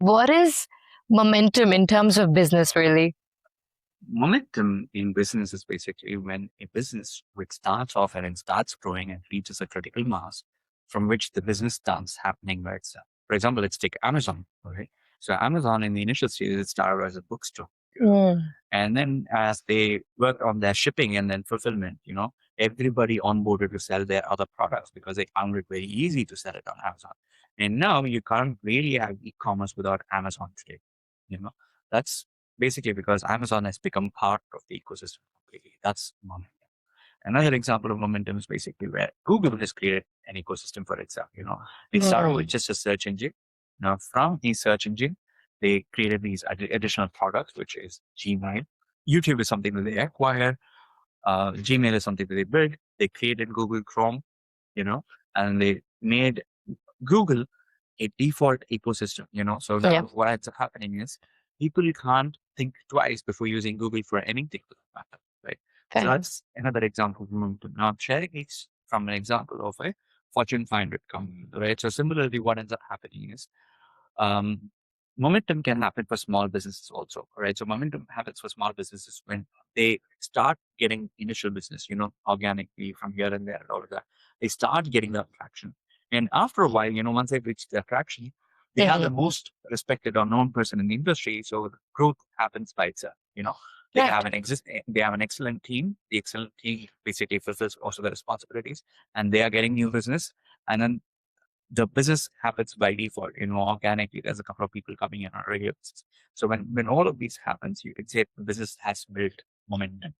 What is momentum in terms of business, really? Momentum in business is basically when a business which starts off and it starts growing and reaches a critical mass from which the business starts happening by itself. For example, let's take Amazon. Okay. So Amazon in the initial stages, it started as a bookstore. Mm. And then as they worked on their shipping and then fulfillment, everybody onboarded to sell their other products because they found it very easy to sell it on Amazon. And now you can't really have e-commerce without Amazon today. You know, that's basically because Amazon has become part of the ecosystem completely. That's momentum. Another example of momentum is basically where Google has created an ecosystem for itself. It started with just a search engine. Now, from the search engine, they created these additional products, which is Gmail. YouTube is something that they acquired. Gmail is something that they built. They created Google Chrome, you know, and they made Google a default ecosystem. So now Yeah. what ends up happening is people can't think twice before using Google for anything for that matter, right? So Fair. that's another example of momentum. Now I'm sharing this from an example of a Fortune 500 company, right? So similarly, what ends up happening is um, momentum can happen for small businesses also, right? So momentum happens for small businesses when they start getting initial business, organically from here and there and all of that. They start getting that traction. And after a while, once they've reached their traction, they have the most respected or known person in the industry. So the growth happens by itself, They Right. have they have an excellent team. The excellent team basically fulfills also the responsibilities and they are getting new business. And then the business happens by default, organically. There's a couple of people coming in on a regular basis. So when all of these happens, you can say the business has built momentum.